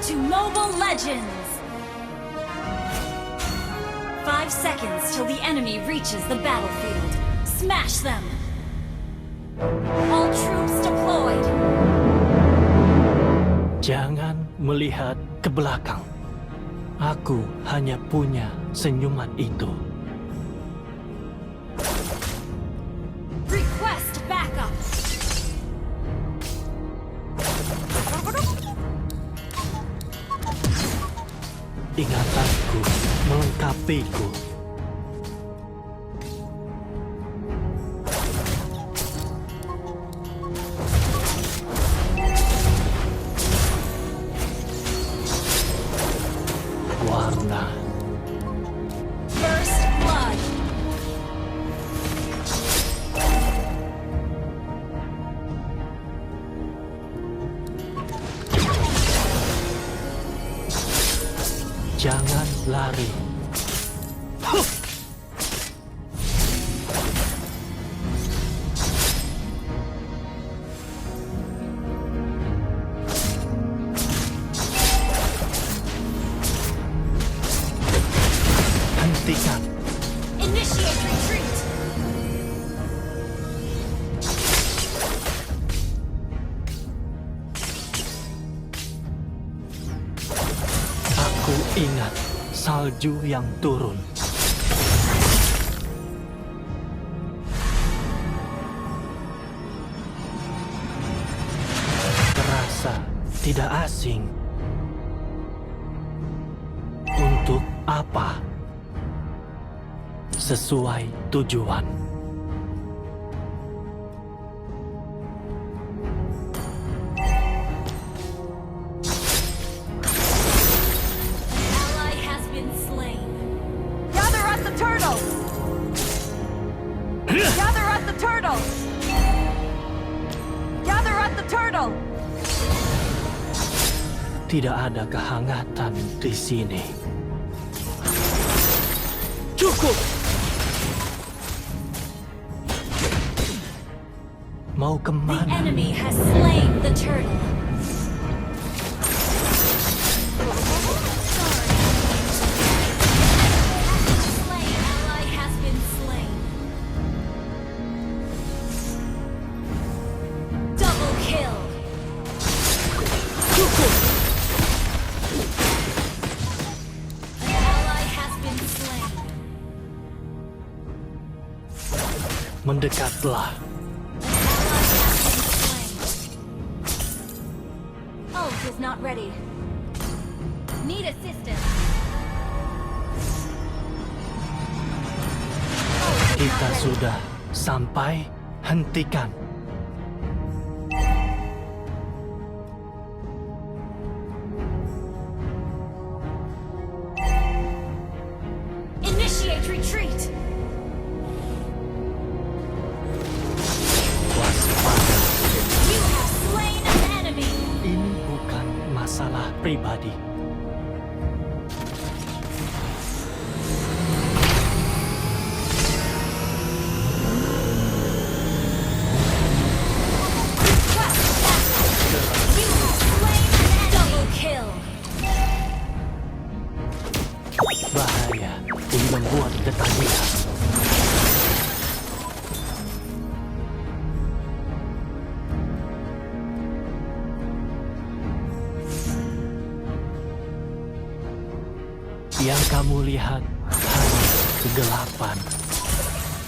to Mobile Legends! 5 seconds till the enemy reaches the battlefield. Smash them! All troops deployed! Jangan melihat ke belakang. Aku hanya punya senyuman itu. Request backup! Ingatanku melengkapiku. Warna. First blood! Jangan lari. Hentikan. Initiate retreat! Aku ingat salju yang turun. Terasa tidak asing. Untuk apa? Sesuai tujuan. Ally has been slain. Gather at the turtles! Gather at the turtle! Gather at the turtle! Tidak ada kehangatan di sini. Cukup! Mau The kemana? enemy has slain the turtle. Slain ally has been slain. Double kill. Cukup! An ally has been slain. Mendekatlah. Ult is not ready. Need assistance. Ult is Kita not ready. sudah sampai. Hentikan. Initiate retreat. Waspada. You have slain an enemy. Ini bukan masalah pribadi. You have slain an enemy. Double kill. Bahaya. Ini membuat ketagihan. Yang kamu lihat hanya kegelapan.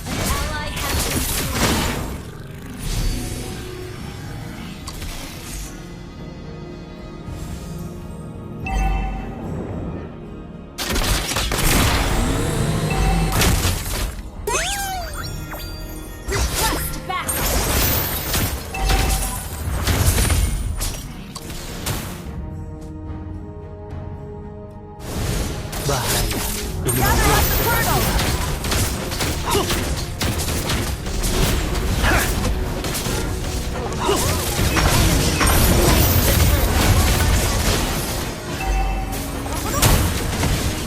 An ally has been slain. Request backup. Bahaya. Ini Gather membuat at the turtle!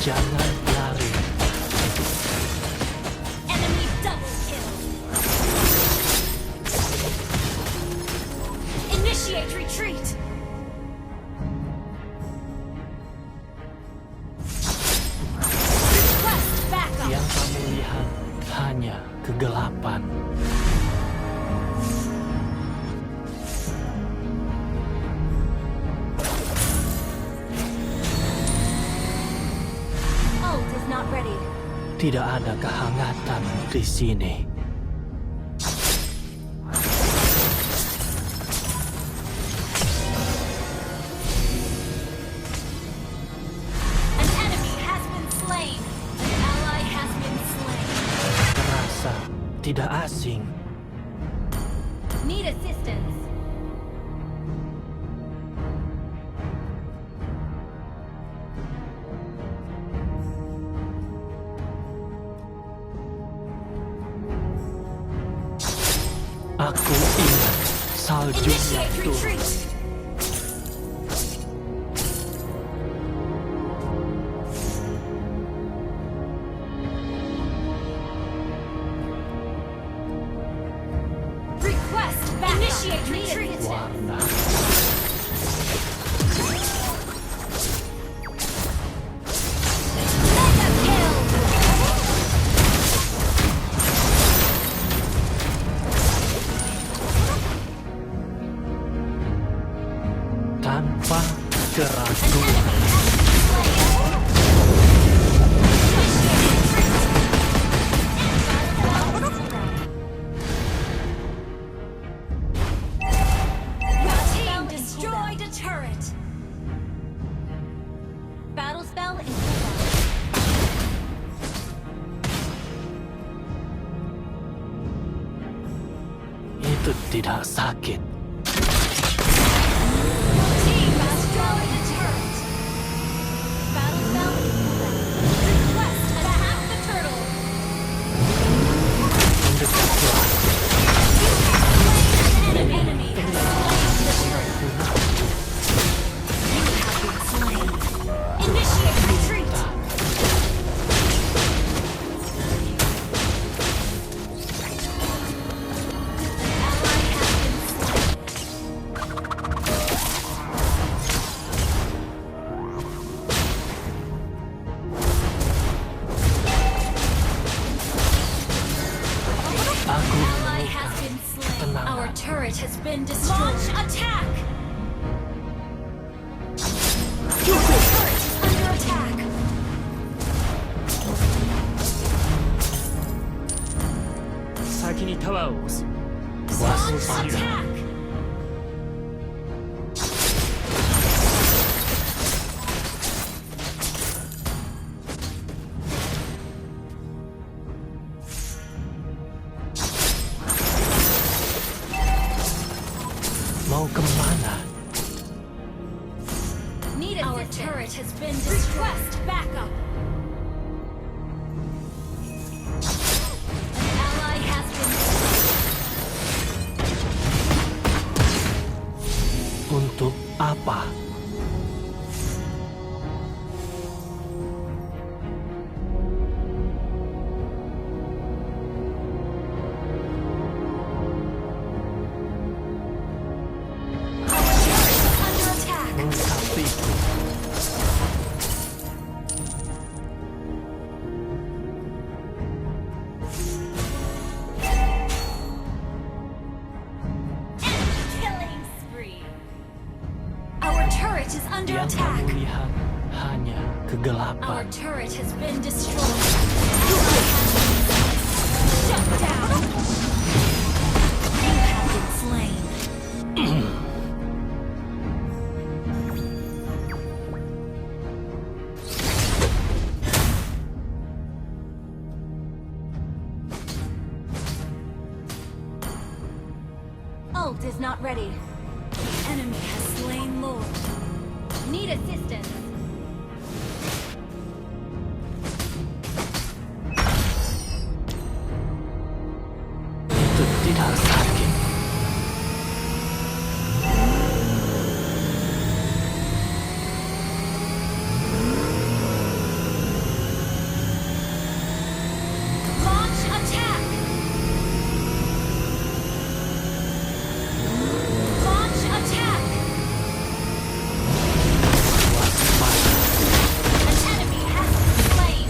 Jangan lari. Enemy double kill. Initiate retreat. Tidak ada kehangatan di sini. An enemy has been slain. An ally has been slain. Terasa tidak asing. Need assistance. Aku ingat salju yang Initiate turun. retreat. Request backup. Initiate retreat. Warna Mega kill. tanpa keraguan. Your team destroyed a turret. Battle spell in cooldown. Itu tidak sakit. Team destroyed a turret. Battle spell in cooldown. Request attack the turtle. Mendekatlah. An enemy has slain the turret. You have been slain. Initiate retreat. Ally has been slain. Aku Ally has menemukan been slain. ketenangan. Our turret has been destroyed. Launch attack. Your turret is under attack. Launch Waspada. attack. Mau kemana? Need Our turret has been destroyed. Request backup. An ally has been slain. Untuk apa? Our turret is under attack. Mengsapiku. Enemy killing spree. Our turret is under Yang attack. kamu lihat hanya Our kegelapan. turret has been destroyed. Shut down. You have been slain. Ult is not ready. The enemy has slain Lord. Need assistance. Itu tidak sakit. Launch attack. Launch attack. Waspada. An enemy has been slain.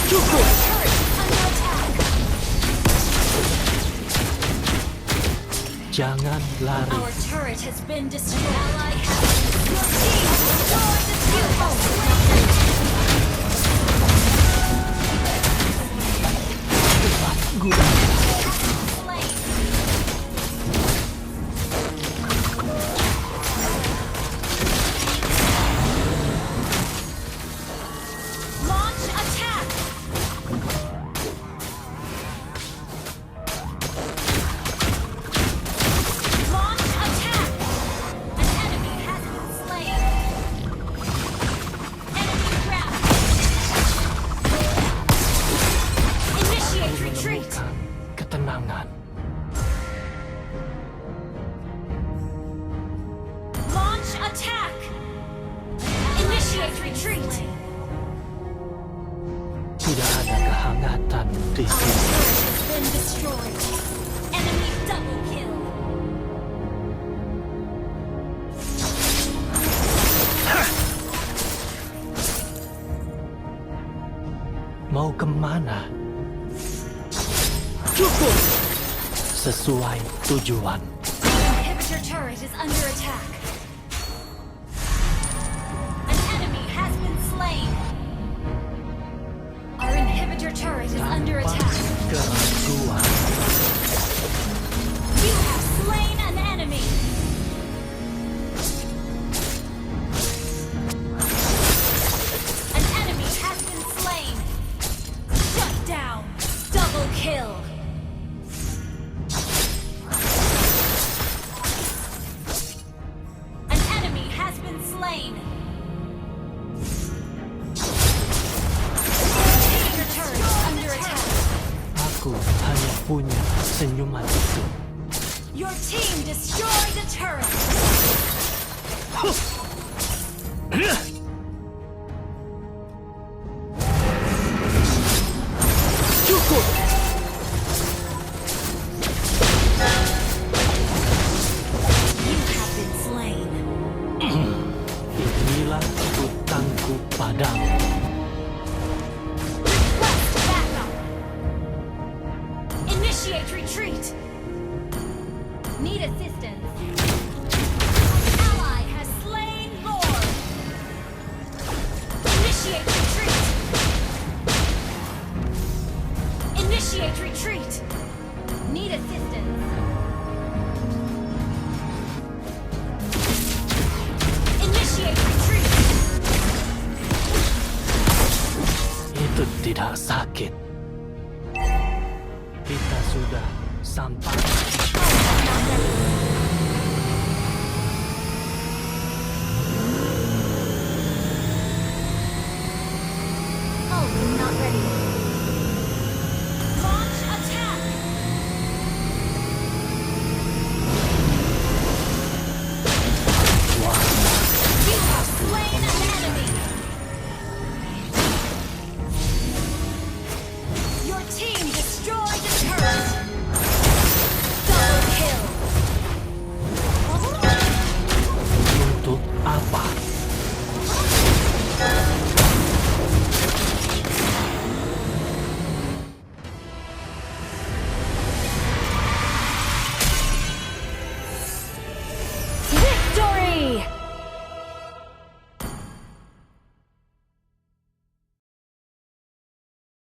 Cukup. Turret is under attack. Jangan lari. Our turret has been destroyed. Ally has been slain. Your team destroyed the turtle. Guna. Slain. Launch attack. Launch attack. An enemy has been slain. Enemy ground. Initiate retreat. Ketenangan. Launch attack. Initiate retreat. Tidak ada kehangatan di Our sini. turret has been destroyed. Enemy double kill. Mau kemana? Cukup. Sesuai tujuan. Inhibitor turret is under attack. An enemy has been slain. Our inhibitor turret is under Tanpa attack. keraguan. You have slain an enemy. An enemy has been slain. Shut down. Double kill. An enemy has been slain. Inhibitor turret is under attack. Aku hanya punya senyuman itu. Your team destroyed a turret. Cukup. You have been slain. Inilah utangku padamu. Request backup. Initiate retreat. Need assistance.